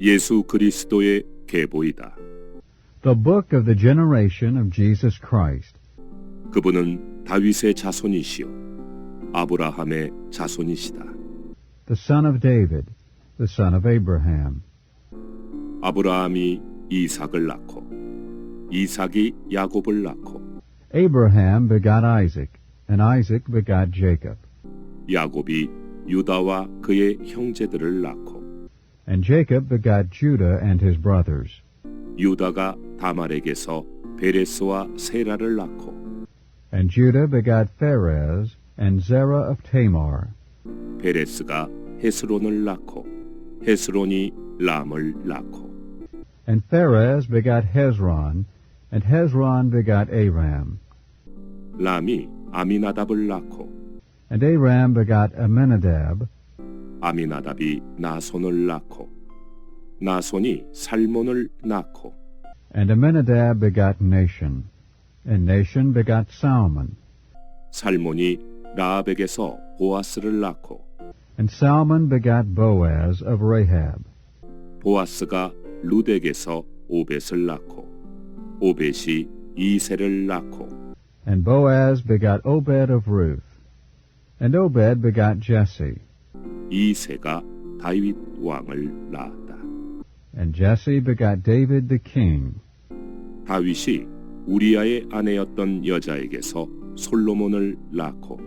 예수 그리스도의 계보이다. The book of the generation of Jesus Christ. 그분은 다윗의 자손이시요 아브라함의 자손이시다. The son of David, the son of Abraham. 아브라함이 이삭을 낳고 이삭이 야곱을 낳고 Abraham begot Isaac, and Isaac begot Jacob. 야곱이 유다와 그의 형제들을 낳고 And Jacob begot Judah and his brothers. 유다가 다말에게서 베레스와 세라를 낳고 And Judah begot Pharez and Zerah of Tamar. 베레스가 헤스론을 낳고 헤스론이 람을 낳고 And Pharez begot Hezron, and Hezron begot Aram. 람이 아미나답을 낳고 And Aram begot Amminadab, 아미나답이 나손을 낳고 나손이 살몬을 낳고 and Amminadab begot Nahshon, and Nahshon begot Salmon, 살몬이 라합에게서 보아스를 낳고 and Salmon begot Boaz of Rahab. 보아스가 룻에게서 오벳을 낳고 오벳이 이세를 낳고 And Boaz begot Obed of Ruth, and Obed begot Jesse, 이세가 다윗 왕을 낳았다. and Jesse begot David the king. 다윗이 우리아의 아내였던 여자에게서 솔로몬을 낳고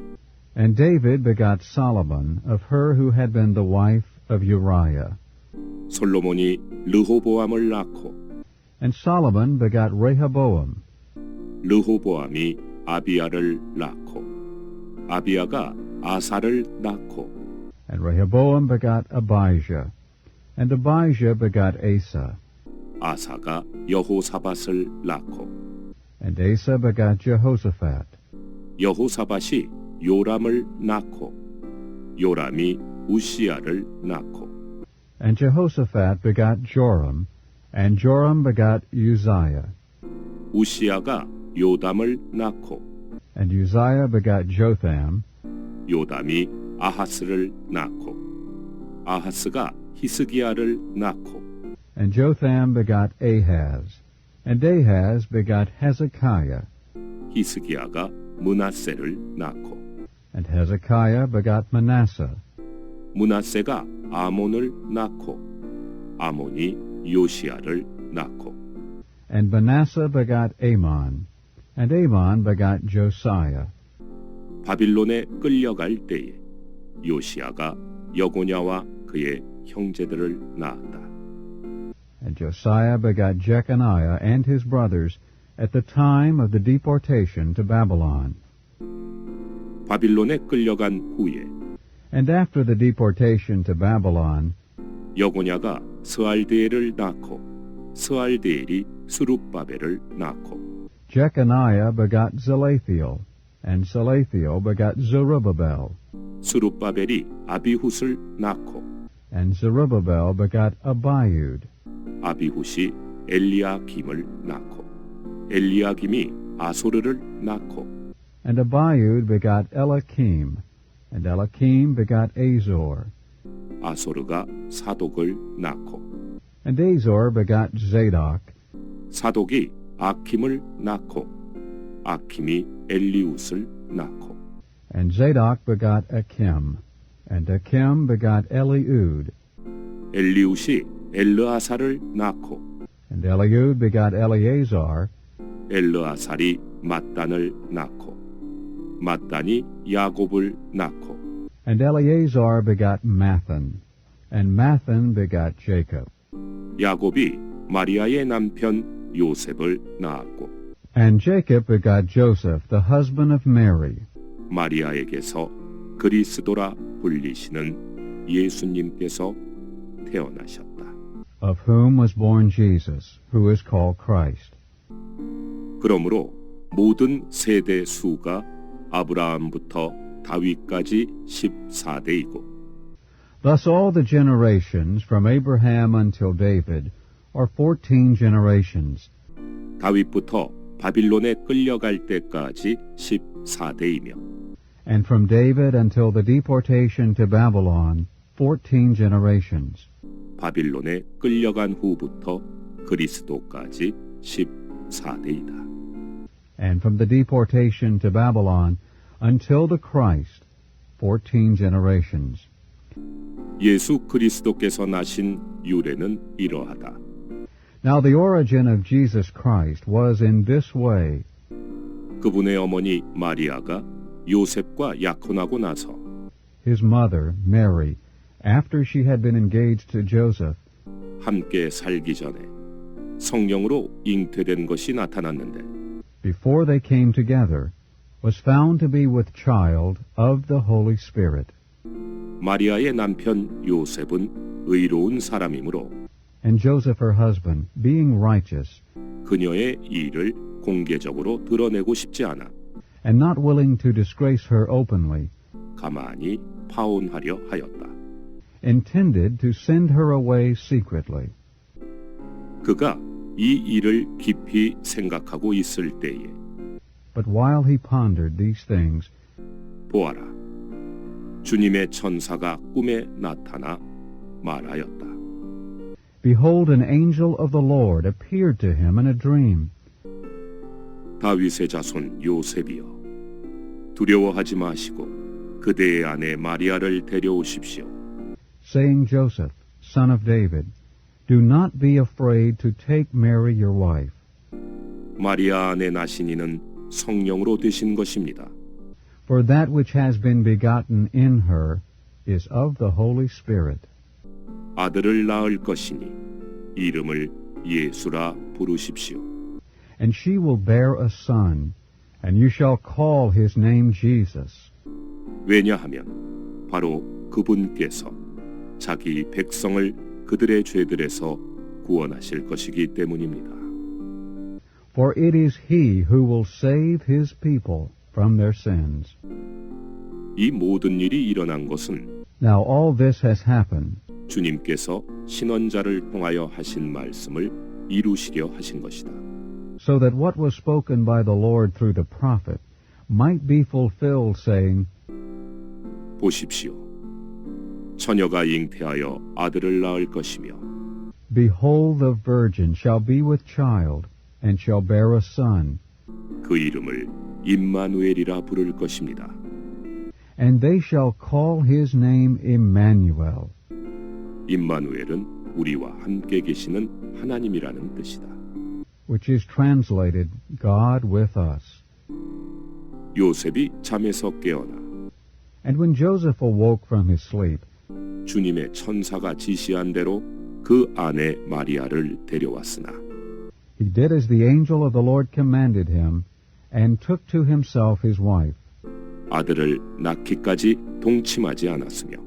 And David begot Solomon of her who had been the wife of Uriah. 솔로몬이 르호보암을 낳고 And Solomon begot Rehoboam, 르호보암이 아비야를 낳고 아비야가 아사를 낳고 and Rehoboam begot Abijah, and Abijah begot Asa, 아사가 여호사밧을 낳고 and Asa begot Jehoshaphat, 여호사밧이 요람을 낳고 요람이 우시야를 낳고 and Jehoshaphat begot Joram, and Joram begot Uzziah, 우시야가 요담을 낳고 and Uzziah begot Jotham, 요담이 아하스를 낳고 아하스가 히스기야를 낳고 and Jotham begot Ahaz, and Ahaz begot Hezekiah, 히스기야가 므낫세를 낳고 and Hezekiah begot Manasseh, 므낫세가 아몬을 낳고 아몬이 요시야를 낳고 and Manasseh begot Amon, and Amon begot Josiah, 바빌론에 끌려갈 때에 요시야가 여고냐와 그의 형제들을 낳았다. and Josiah begot Jeconiah and his brothers at the time of the deportation to Babylon. 바빌론에 끌려간 후에 And after the deportation to Babylon, 여고냐가 스알드엘을 낳고 스알드엘이 수룹바벨을 낳고 Jeconiah begot Zelathiel, and Zelathiel begot Zerubbabel, 수룹바벨이 아비훗을 낳고 and Zerubbabel begot Abiud, 아비훗이 엘리야김을 낳고 엘리야김이 아소르를 낳고 and Abiud begot Eliakim, and Eliakim begot Azor, 아소르가 사독을 낳고 and Azor begot Zadok, 사독이 아킴을 낳고 아킴이 엘리웃을 낳고 and Zadok begot Achim, and Achim begot Eliud, 엘리웃이 엘르아사를 낳고 and Eliud begot Eleazar, 엘르아살이 mat단을 낳고 mat단이 야곱을 낳고 and Eleazar begot Mathan, and Mathan begot Jacob, 야곱이 마리아의 남편 요셉을 낳았고 and Jacob begot Joseph, the husband of Mary, 마리아에게서 그리스도라 불리시는 예수님께서 태어나셨다. of whom was born Jesus, who is called Christ. 그러므로 모든 세대 수가 아브라함부터 다윗까지 14대이고 Thus all the generations from Abraham until David are 14 generations, 다윗부터 바빌론에 끌려갈 때까지 14대이며 and from David until the deportation to Babylon, 14 generations. 바빌론에 끌려간 후부터 그리스도까지 14대이다. And from the deportation to Babylon until the Christ, 14 generations. 예수 그리스도께서 나신 유래는 이러하다. Now the origin of Jesus Christ was in this way. 그분의 어머니 마리아가 요셉과 약혼하고 나서 His mother, Mary, after she had been engaged to Joseph, 함께 살기 전에 성령으로 잉태된 것이 나타났는데 before they came together, was found to be with child of the Holy Spirit. 마리아의 남편 요셉은 의로운 사람이므로 And Joseph her husband, being righteous, 그녀의 일을 공개적으로 드러내고 싶지 않아 and not willing to disgrace her openly, 가만히 파혼하려 하였다. intended to send her away secretly. 그가 이 일을 깊이 생각하고 있을 때에 But while he pondered these things, 보아라, 주님의 천사가 꿈에 나타나 말하였다. behold, an angel of the Lord appeared to him in a dream, 다윗의 자손 요셉이여, 두려워하지 마시고 그대의 아내 마리아를 데려오십시오. saying, Joseph, son of David, do not be afraid to take Mary your wife, 마리아 안에 나신 이는 성령으로 되신 것입니다. for that which has been begotten in her is of the Holy Spirit. 아들을 낳을 것이니 이름을 예수라 부르십시오. And she will bear a son, and you shall call his name Jesus, 왜냐하면 바로 그분께서 자기 백성을 그들의 죄들에서 구원하실 것이기 때문입니다. for it is he who will save his people from their sins. 이 모든 일이 일어난 것은 Now all this has happened, 주님께서 신원자를 통하여 하신 말씀을 이루시려 하신 것이다. so that what was spoken by the Lord through the prophet might be fulfilled, saying, 보십시오. 처녀가 잉태하여 아들을 낳을 것이며 behold, the virgin shall be with child, and shall bear a son, 그 이름을 임마누엘이라 부를 것입니다. and they shall call his name Emmanuel. 임마누엘은 우리와 함께 계시는 하나님이라는 뜻이다. which is translated God with us. 요셉이 잠에서 깨어나 And when Joseph awoke from his sleep, 주님의 천사가 지시한 대로 그 아내 마리아를 데려왔으나 he did as the angel of the Lord commanded him, and took to himself his wife. 아들을 낳기까지 동침하지 않았으며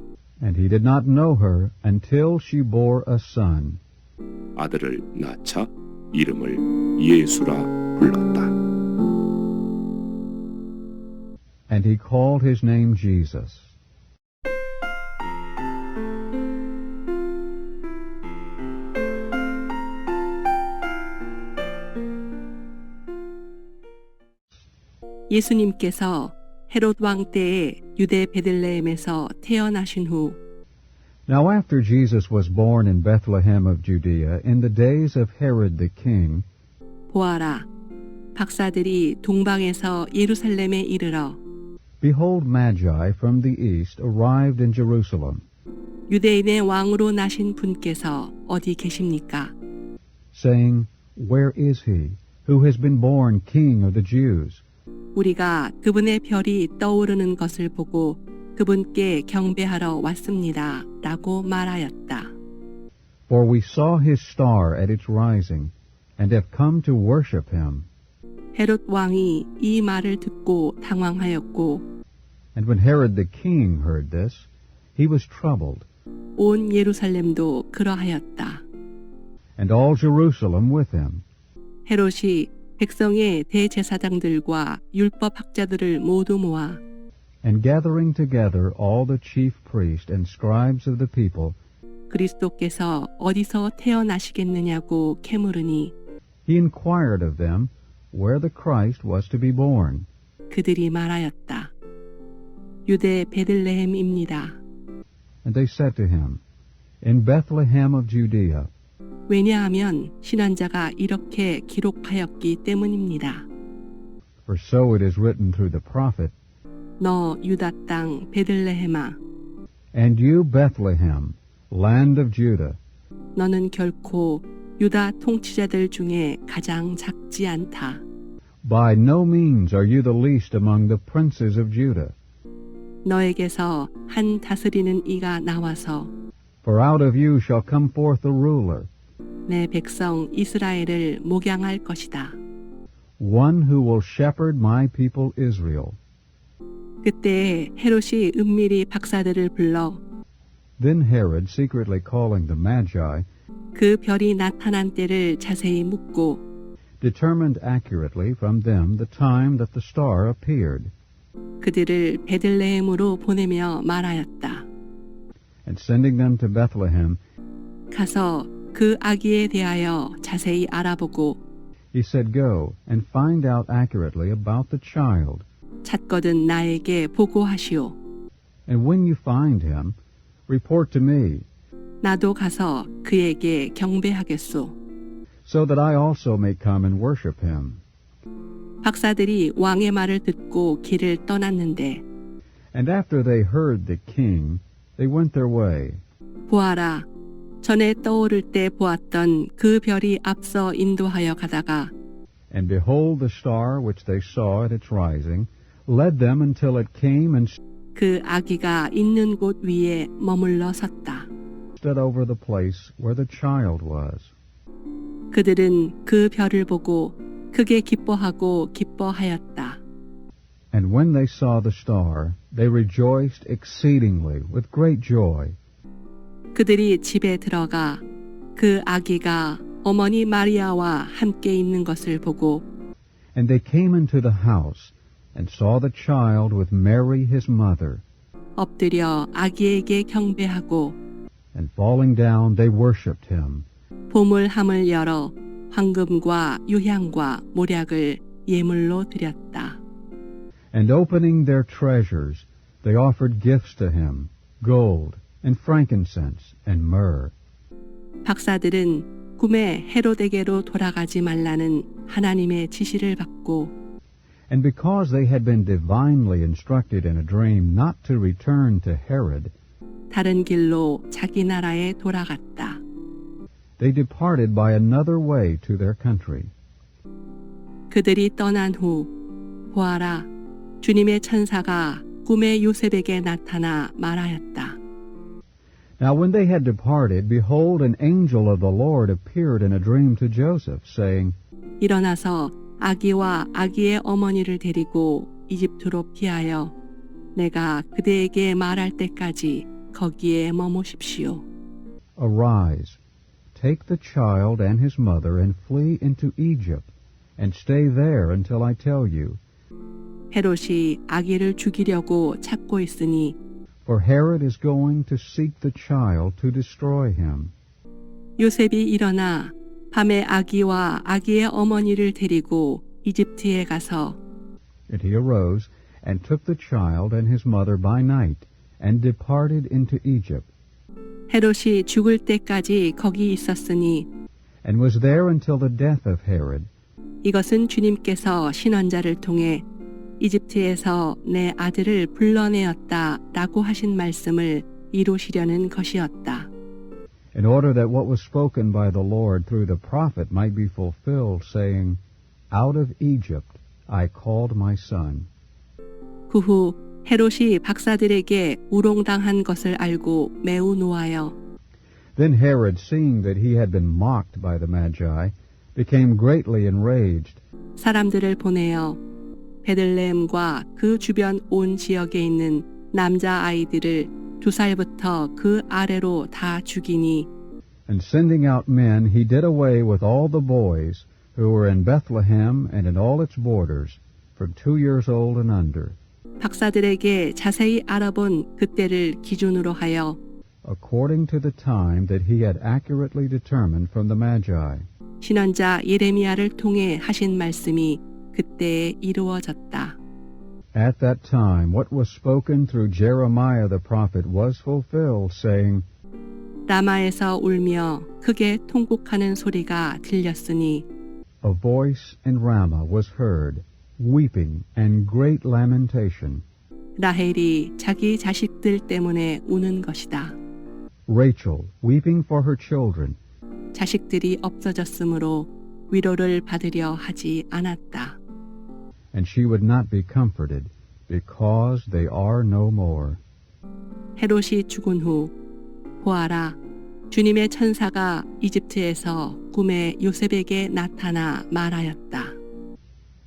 And he did not know her until she bore a son. 아들을 낳자 이름을 예수라 불렀다. And he called his name Jesus. 예수님께서 헤롯 왕 때에 유대 베들레헴에서 태어나신 후 Now after Jesus was born in Bethlehem of Judea in the days of Herod the king, 보아라, 박사들이 동방에서 예루살렘에 이르러 behold, Magi from the east arrived in Jerusalem, 유대인의 왕으로 나신 분께서 어디 계십니까? saying, Where is he who has been born King of the Jews? 우리가 그분의 별이 떠오르는 것을 보고 그분께 경배하러 왔습니다. 라고 말하였다. For we saw his star at its rising, and have come to worship him. 헤롯 왕이 이 말을 듣고 당황하였고 And when Herod the king heard this, he was troubled, 온 예루살렘도 그러하였다. and all Jerusalem with him. 헤롯이 백성의 대제사장들과 율법학자들을 모두 모아 And gathering together all the chief priests and scribes of the people, 그리스도께서 어디서 태어나시겠느냐고 캐물으니 he inquired of them where the Christ was to be born. 그들이 말하였다. 유대 베들레헴입니다. And they said to him, in Bethlehem of Judea. 왜냐하면 신환자가 이렇게 기록하였기 때문입니다. For so it is written through the prophet, 너 유다 땅 베들레헴아, And you, Bethlehem, land of Judah, 너는 결코 유다 통치자들 중에 가장 작지 않다. by no means are you the least among the princes of Judah. 너에게서 한 다스리는 이가 나와서 For out of you shall come forth a ruler, 내 백성 이스라엘을 목양할 것이다. one who will shepherd my people Israel. 그때에 헤롯이 은밀히 박사들을 불러 Then Herod, secretly calling the Magi, 그 별이 나타난 때를 자세히 묻고 determined accurately from them the time that the star appeared, 그들을 베들레헴으로 보내며 말하였다. and sending them to Bethlehem, 가서 그 아기에 대하여 자세히 알아보고 he said, Go and find out accurately about the child, 찾거든 나에게 보고하시오. and when you find him, report to me, 나도 가서 그에게 경배하겠소. so that I also may come and worship him. 박사들이 왕의 말을 듣고 길을 떠났는데 And after they heard the king, they went their way. 보아라, 전에 떠오를 때 보았던 그 별이 앞서 인도하여 가다가 And behold, the star which they saw at its rising led them until it came and 그 아기가 있는 곳 위에 머물러 섰다. stood over the place where the child was. 그들은 그 별을 보고 크게 기뻐하고 기뻐하였다. And when they saw the star, they rejoiced exceedingly with great joy. 그들이 집에 들어가 그 아기가 어머니 마리아와 함께 있는 것을 보고 And they came into the house and saw the child with Mary his mother. 엎드려 아기에게 경배하고 And falling down, they worshipped him. 보물함을 열어 황금과 유향과 모략을 예물로 드렸다. And opening their treasures, they offered gifts to him, gold and frankincense and myrrh. 박사들은 꿈에 헤롯에게로 돌아가지 말라는 하나님의 지시를 받고 And because they had been divinely instructed in a dream not to return to Herod, 다른 길로 자기 나라에 돌아갔다. they departed by another way to their country. 그들이 떠난 후 보아라, 주님의 천사가 꿈에 요셉에게 나타나 말하였다. Now when they had departed, behold, an angel of the Lord appeared in a dream to Joseph, saying, 일어나서 아기와 아기의 어머니를 데리고 이집트로 피하여 내가 그대에게 말할 때까지 거기에 머무십시오. Arise, take the child and his mother, and flee into Egypt, and stay there until I tell you. 헤롯이 아기를 죽이려고 찾고 있으니 For Herod is going to seek the child to destroy him. 요셉이 일어나 밤에 아기와 아기의 어머니를 데리고 이집트에 가서 And he arose, and took the child and his mother by night, and departed into Egypt, 헤롯이 죽을 때까지 거기 있었으니 and was there until the death of Herod. 이것은 주님께서 신원자를 통해 이집트에서 내 아들을 불러내었다 라고 하신 말씀을 이루시려는 것이었다. In order that what was spoken by the Lord through the prophet might be fulfilled, saying, Out of Egypt I called my son. 그 후 헤롯이 박사들에게 우롱당한 것을 알고 매우 노하여 Then Herod, seeing that he had been mocked by the Magi, became greatly enraged, 사람들을 보내어 베들레헴과 그 주변 온 지역에 있는 남자 아이들을 2살부터 그 아래로 다 죽이니 and sending out men, he did away with all the boys who were in Bethlehem and in all its borders, from 2 years old and under, 박사들에게 자세히 알아본 그때를 기준으로 하여 according to the time that he had accurately determined from the Magi. 신원자 예레미야를 통해 하신 말씀이 그때에 이루어졌다. At that time, what was spoken through Jeremiah the prophet was fulfilled, saying, 라마에서 울며 크게 통곡하는 소리가 들렸으니 A voice in Ramah was heard, weeping and great lamentation. 라헬이 자기 자식들 때문에 우는 것이다. Rachel weeping for her children, 자식들이 없어졌으므로 위로를 받으려 하지 않았다. and she would not be comforted, because they are no more. 헤롯이 죽은 후 보아라, 주님의 천사가 이집트에서 꿈에 요셉에게 나타나 말하였다.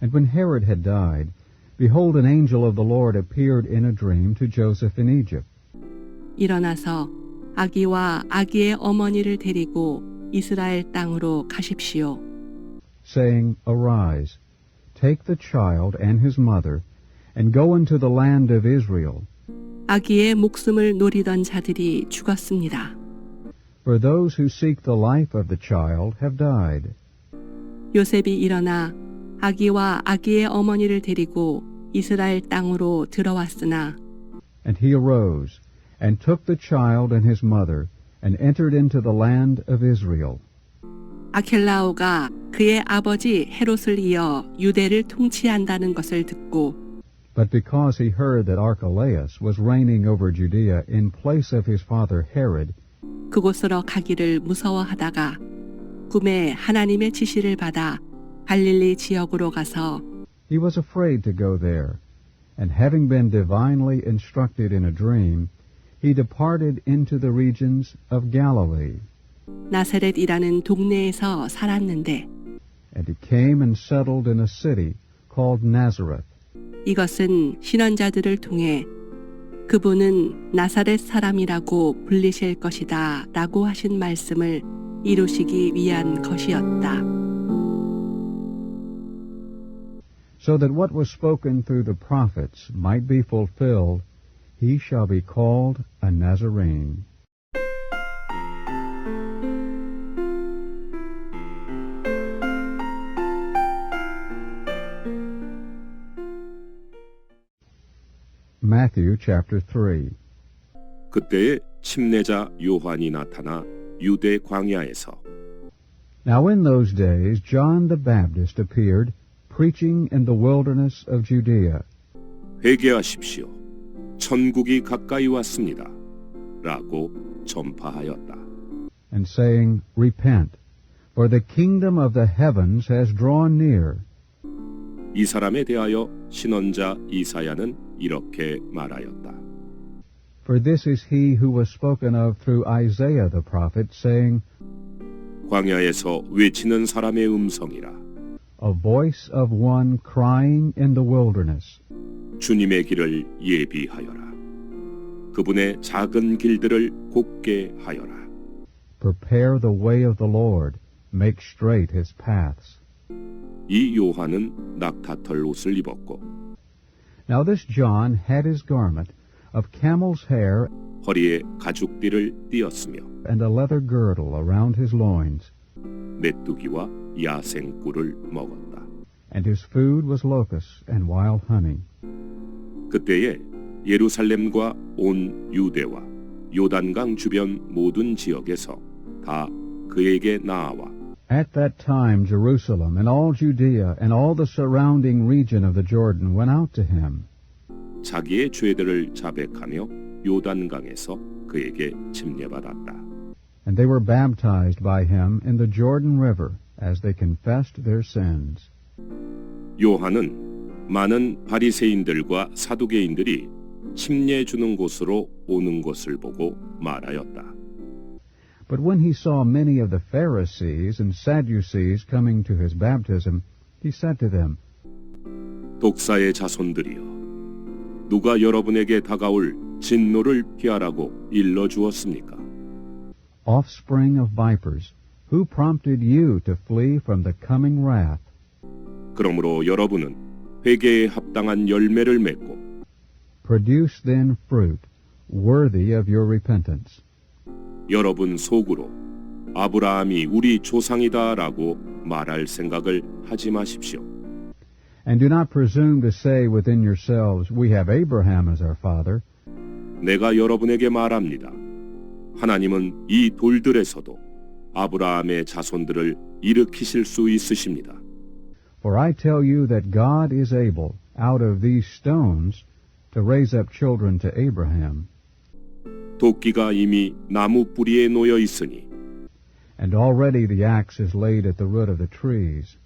And when Herod had died, behold, an angel of the Lord appeared in a dream to Joseph in Egypt, 일어나서 아기와 아기의 어머니를 데리고 이스라엘 땅으로 가십시오. saying, Arise, take the child and his mother, and go into the land of Israel, 아기의 목숨을 노리던 자들이 죽었습니다. for those who seek the life of the child have died. 요셉이 일어나 아기와 아기의 어머니를 데리고 이스라엘 땅으로 들어왔으나 And he arose, and took the child and his mother, and entered into the land of Israel. 아켈라오가 그의 아버지 헤롯을 이어 유대를 통치한다는 것을 듣고 But because he heard that Archelaus was reigning over Judea in place of his father Herod, 그곳으로 가기를 무서워하다가 꿈에 하나님의 지시를 받아 갈릴리 지역으로 가서 he was afraid to go there, and having been divinely instructed in a dream, he departed into the regions of Galilee. 나사렛이라는 동네에서 살았는데 And he came and settled in a city called Nazareth, 이것은 신원자들을 통해 그분은 나사렛 사람이라고 불리실 것이다 라고 하신 말씀을 이루시기 위한 것이었다. so that what was spoken through the prophets might be fulfilled, he shall be called a Nazarene. Matthew chapter 3. 그때에 침례자 요한이 나타나 유대 광야에서 Now in those days John the Baptist appeared, preaching in the wilderness of Judea, 회개하십시오. 천국이 가까이 왔습니다. 라고 전파하였다. and saying, Repent, for the kingdom of the heavens has drawn near. 이 사람에 대하여 신언자 이사야는 이렇게 말하였다. For this is he who was spoken of through Isaiah the prophet, saying, 광야에서 외치는 사람의 음성이라. A voice of one crying in the wilderness, 주님의 길을 예비하여라. 그분의 작은 길들을 곱게 하여라. Prepare the way of the Lord, make straight his paths. 이 요한은 낙타털 옷을 입었고 Now this John had his garment of camel's hair 허리에 가죽띠를 띠었으며 and a leather girdle around his loins, 메뚜기와 야생꿀을 먹었다. and his food was locusts and wild honey. 그때에 예루살렘과 온 유대와 요단강 주변 모든 지역에서 다 그에게 나아와 At that time Jerusalem and all Judea and all the surrounding region of the Jordan went out to him, 자기의 죄들을 자백하며 요단강에서 그에게 침례받았다. and they were baptized by him in the Jordan River as they confessed their sins. 요한은 많은 바리새인들과 사두개인들이 침례 주는 곳으로 오는 것을 보고 말하였다. But when he saw many of the Pharisees and Sadducees coming to his baptism, he said to them, 독사의 자손들이여, 누가 여러분에게 다가올 진노를 피하라고 일러 주었습니까? Offspring of vipers, who prompted you to flee from the coming wrath? 그러므로 여러분은 회개에 합당한 열매를 맺고 Produce then fruit worthy of your repentance. 여러분 속으로 아브라함이 우리 조상이다라고 말할 생각을 하지 마십시오. And do not presume to say within yourselves, We have Abraham as our father. 내가 여러분에게 말합니다. 하나님은 이 돌들에서도 아브라함의 자손들을 일으키실 수 있으십니다. For I tell you that God is able, out of these stones, to raise up children to Abraham. 도끼가 이미 나무 뿌리에 놓여 있으니 And already the axe is laid at the root of the trees.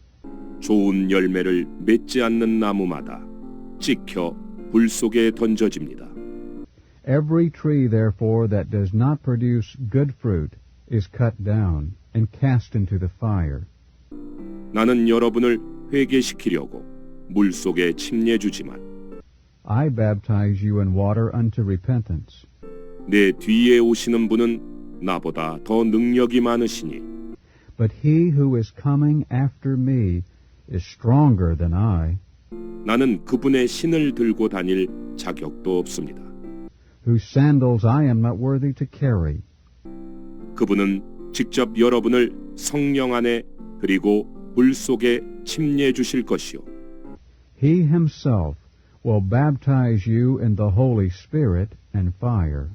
좋은 열매를 맺지 않는 나무마다 찍혀 불 속에 던져집니다. Every tree, therefore, that does not produce good fruit is cut down and cast into the fire. 나는 여러분을 회개시키려고 물 속에 침례주지만 I baptize you in water unto repentance. 내 뒤에 오시는 분은 나보다 더 능력이 많으시니 But he who is coming after me is stronger than I, 나는 그분의 신을 들고 다닐 자격도 없습니다. whose sandals I am not worthy to carry. 그분은 직접 여러분을 성령 안에 그리고 불 속에 침례 주실 것이요. He himself will baptize you in the Holy Spirit and fire.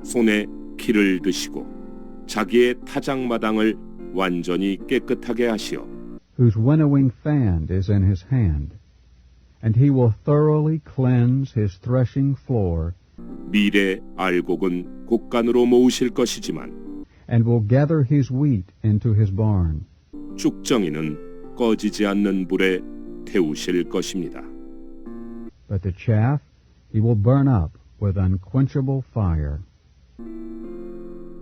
손에 키를 드시고 자기의 타작마당을 완전히 깨끗하게 하시어 whose winnowing fan is in his hand, and he will thoroughly cleanse his threshing floor, 밀의 알곡은 곡간으로 모으실 것이지만 and will gather his wheat into his barn. 쭉정이는 꺼지지 않는 불에 태우실 것입니다. But the chaff he will burn up with unquenchable fire.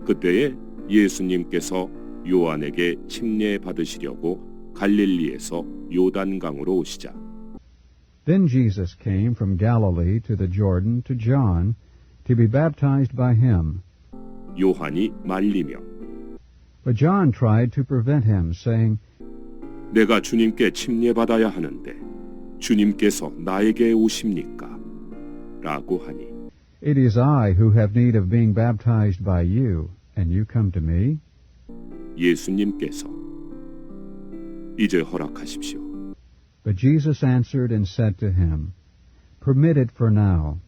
그때에 예수님께서 요한에게 침례 받으시려고 갈릴리에서 요단강으로 오시자 Then Jesus came from Galilee to the Jordan to John to be baptized by him. 요한이 말리며 But John tried to prevent him, saying, 내가 주님께 침례 받아야 하는데 주님께서 나에게 오십니까? 라고 하니 It is I who have need of being baptized by you, and you come to me? 예수님께서 이제 허락하십시오. But Jesus answered and said to him, Permit it for now,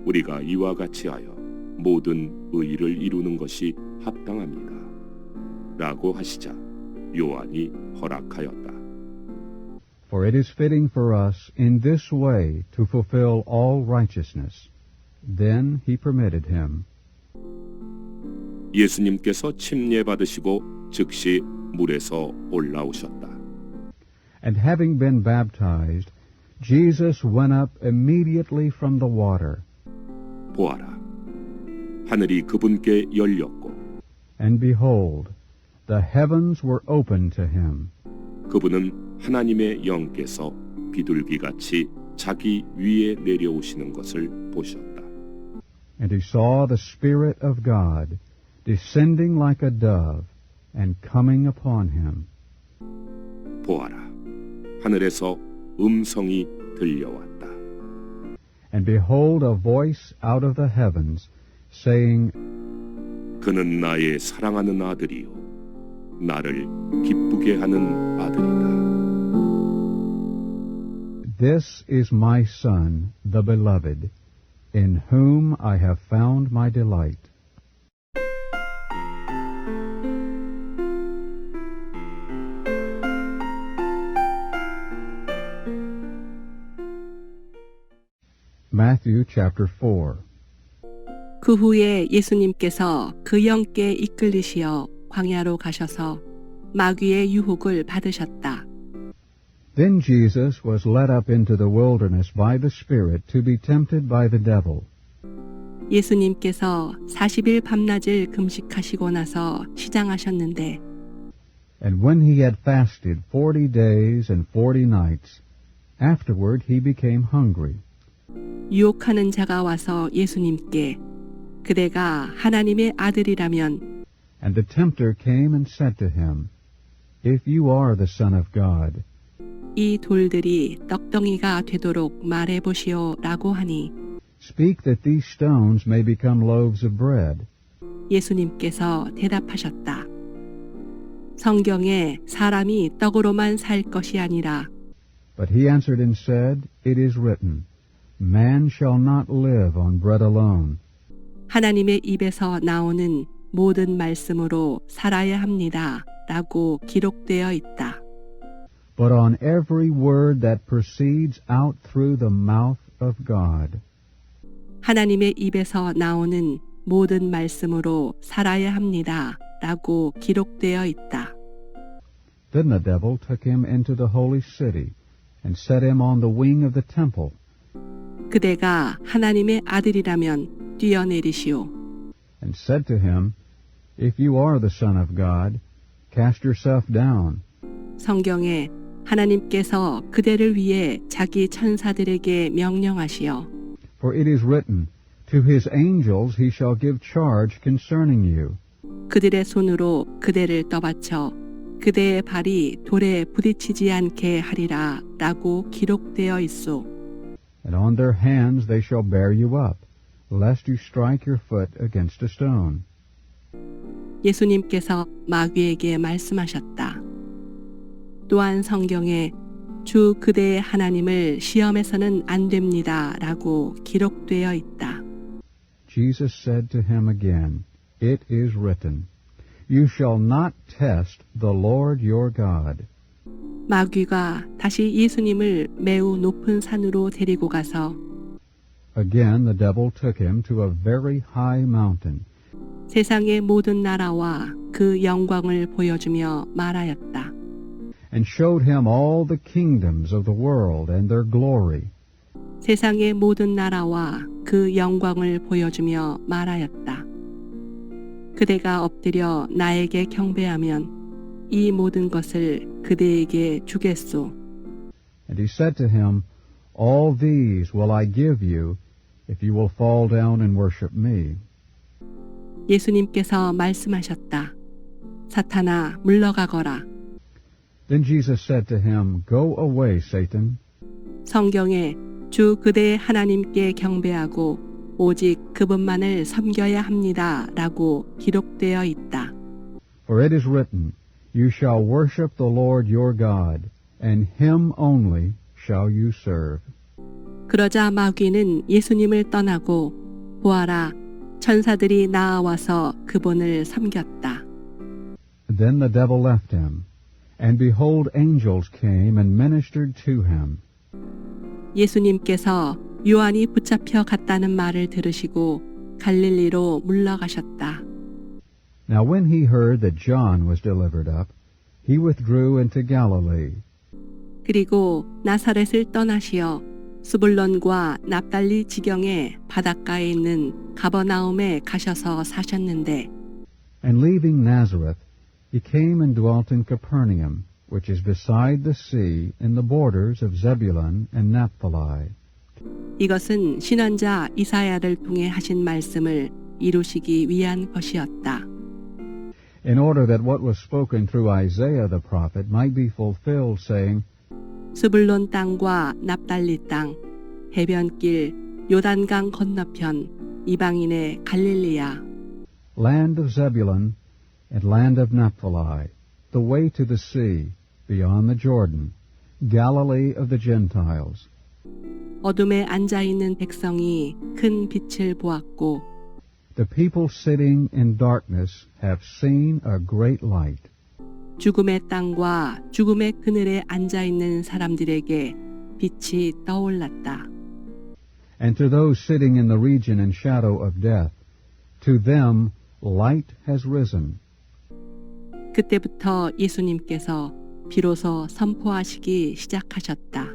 우리가 이와 같이 하여 모든 의를 이루는 것이 합당합니다. 라고 하시자 요한이 허락하였다. for it is fitting for us in this way to fulfill all righteousness. Then he permitted him. 예수님께서 침례 받으시고 즉시 물에서 올라오셨다. And having been baptized, Jesus went up immediately from the water. 보아라, 하늘이 그분께 열렸고 And behold, the heavens were opened to him. 그분은 하나님의 영께서 비둘기같이 자기 위에 내려오시는 것을 보셨다. And he saw the Spirit of God descending like a dove and coming upon him. 보아라, 하늘에서 음성이 들려왔다. And behold, a voice out of the heavens, saying, 그는 나의 사랑하는 아들이요, 나를 기쁘게 하는 아들이다. This is my Son, the Beloved, in whom I have found my delight. Matthew chapter 4. 그 후에 예수님께서 그 영께 이끌리시어 광야로 가셔서 마귀의 유혹을 받으셨다. Then Jesus was led up into the wilderness by the Spirit to be tempted by the devil. 예수님께서 40일 밤낮을 금식하시고 나서 시장하셨는데 And when he had fasted 40 days and 40 nights, afterward he became hungry. 유혹하는 자가 와서 예수님께 그대가 하나님의 아들이라면 And the tempter came and said to him, If you are the Son of God, 이 돌들이 떡덩이가 되도록 말해보시오라고 하니 speak that these stones may become loaves of bread. 예수님께서 대답하셨다. 성경에 사람이 떡으로만 살 것이 아니라 But he answered and said, It is written, Man shall not live on bread alone, 하나님의 입에서 나오는 모든 말씀으로 살아야 합니다. 라고 기록되어 있다. but on every word that proceeds out through the mouth of God. 하나님의 입에서 나오는 모든 말씀으로 살아야 합니다. 라고 기록되어 있다. Then the devil took him into the holy city and set him on the wing of the temple. 그대가 하나님의 아들이라면 뛰어내리시오. And said to him, If you are the Son of God, cast yourself down. 성경에 하나님께서 그대를 위해 자기 천사들에게 명령하시어 For it is written, To his angels he shall give charge concerning you. 그들의 손으로 그대를 떠받쳐 그대의 발이 돌에 부딪히지 않게 하리라 라고 기록되어 있소. And on their hands they shall bear you up, lest you strike your foot against a stone. 예수님께서 마귀에게 말씀하셨다. 또한 성경에 주 그대의 하나님을 시험해서는 안 됩니다 라고 기록되어 있다. Jesus said to him again, It is written, You shall not test the Lord your God. 마귀가 다시 예수님을 매우 높은 산으로 데리고 가서 Again the devil took him to a very high mountain, 세상의 모든 나라와 그 영광을 보여주며 말하였다. and showed him all the kingdoms of the world and their glory. 세상의 모든 나라와 그 영광을 보여주며 말하였다. 그대가 엎드려 나에게 경배하면 이 모든 것을 그대에게 주겠소. And he said to him, All these will I give you, if you will fall down and worship me. 예수님께서 말씀하셨다. 사탄아, 물러가거라. Then Jesus said to him, Go away, Satan, 성경에 주 그대의 하나님께 경배하고 오직 그분만을 섬겨야 합니다. 라고 기록되어 있다. for it is written, You shall worship the Lord your God, and him only shall you serve. 그러자 마귀는 예수님을 떠나고 보아라, 천사들이 나아와서 그분을 섬겼다. Then the devil left him, and behold, angels came and ministered to him. 예수님께서 요한이 붙잡혀 갔다는 말을 들으시고 갈릴리로 물러가셨다. Now when he heard that John was delivered up, he withdrew into Galilee. 그리고 나사렛을 떠나시어 스불론과 납달리 지경의 바닷가에 있는 가버나움에 가셔서 사셨는데 And leaving Nazareth, he came and dwelt in Capernaum, which is beside the sea, in the borders of Zebulun and Naphtali. 이것은 신원자 이사야를 통해 하신 말씀을 이루시기 위한 것이었다. In order that what was spoken through Isaiah the prophet might be fulfilled, saying, 스불론 땅과 납달리 땅, 해변길, 요단강 건너편, 이방인의 갈릴리야. Land of Zebulun and land of Naphtali, the way to the sea, beyond the Jordan, Galilee of the Gentiles. 어둠에 앉아있는 백성이 큰 빛을 보았고 The people sitting in darkness have seen a great light. 죽음의 땅과 죽음의 그늘에 앉아있는 사람들에게 빛이 떠올랐다. And to those sitting in the region and shadow of death, to them light has risen. 그때부터 예수님께서 비로소 선포하시기 시작하셨다.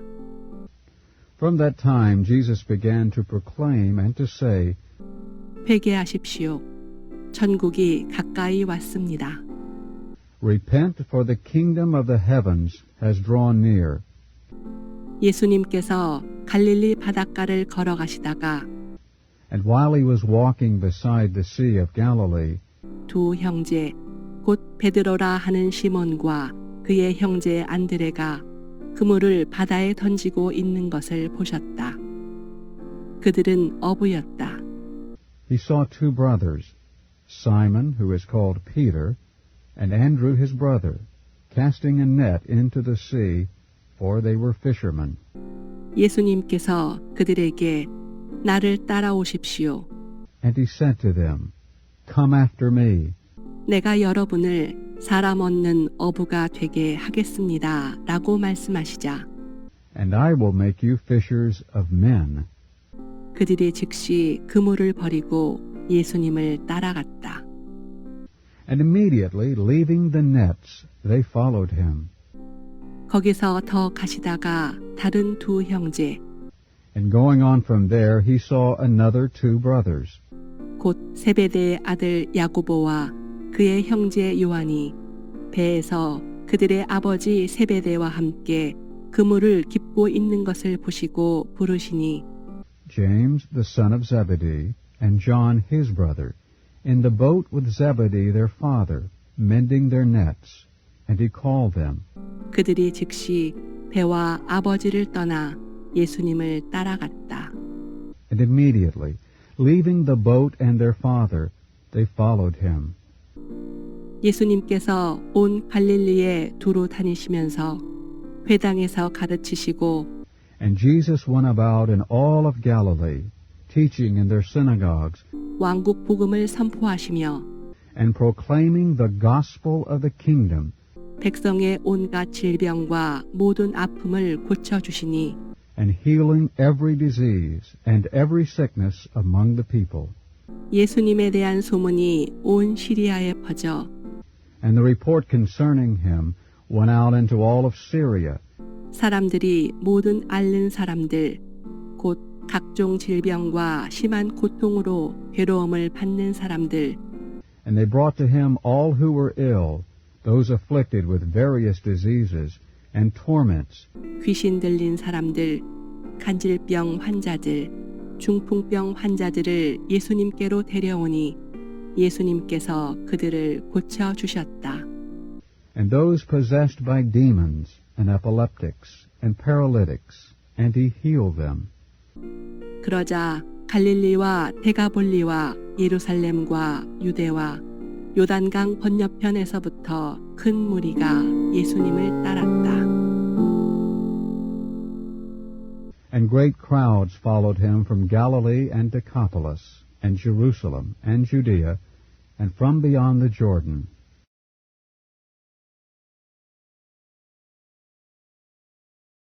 From that time Jesus began to proclaim and to say, 회개하십시오. 천국이 가까이 왔습니다. Repent, for the kingdom of the heavens has drawn near. 예수님께서 갈릴리 바닷가를 걸어가시다가 And while he was walking beside the Sea of Galilee, 두 형제 곧 베드로라 하는 시몬과 그의 형제 안드레가 그물을 바다에 던지고 있는 것을 보셨다. 그들은 어부였다. he saw two brothers, Simon, who is called Peter, and Andrew his brother, casting a net into the sea, for they were fishermen. 예수님께서 그들에게 나를 따라오십시오. And he said to them, Come after me. 내가 여러분을 사람 얻는 어부가 되게 하겠습니다. 라고 말씀하시자 And I will make you fishers of men. 그들이 즉시 그물을 버리고 예수님을 따라갔다. And immediately, leaving the nets, they followed him. 거기서 더 가시다가 다른 두 형제, And going on from there, he saw another 2 brothers, 곧 세베대의 아들 야고보와 그의 형제 요한이 배에서 그들의 아버지 세베대와 함께 그물을 깁고 있는 것을 보시고 부르시니 James the son of Zebedee, and John his brother, in the boat with Zebedee their father, mending their nets. And he called them. 그들이 즉시 배와 아버지를 떠나 예수님을 따라갔다. And immediately, leaving the boat and their father, they followed him. 예수님께서 온 갈릴리에 두루 다니시면서 회당에서 가르치시고 And Jesus went about in all of Galilee, teaching in their synagogues, 왕국 복음을 선포하시며 and proclaiming the gospel of the kingdom, 백성의 온갖 질병과 모든 아픔을 고쳐주시니 and healing every disease and every sickness among the people. 예수님에 대한 소문이 온 시리아에 퍼져 And the report concerning him went out into all of Syria, 사람들이 모든 앓는 사람들 곧 각종 질병과 심한 고통으로 괴로움을 받는 사람들 and they brought to him all who were ill, those afflicted with various diseases and torments, 귀신 들린 사람들 간질병 환자들 중풍병 환자들을 예수님께로 데려오니 예수님께서 그들을 고쳐 주셨다. and those possessed by demons and epileptics and paralytics, and he healed them. 그러자 갈릴리와 데가볼리와 예루살렘과 유대와 요단강 건너편에서부터 큰 무리가 예수님을 따랐다. And great crowds followed him from Galilee and Decapolis, and Jerusalem, and Judea, and from beyond the Jordan,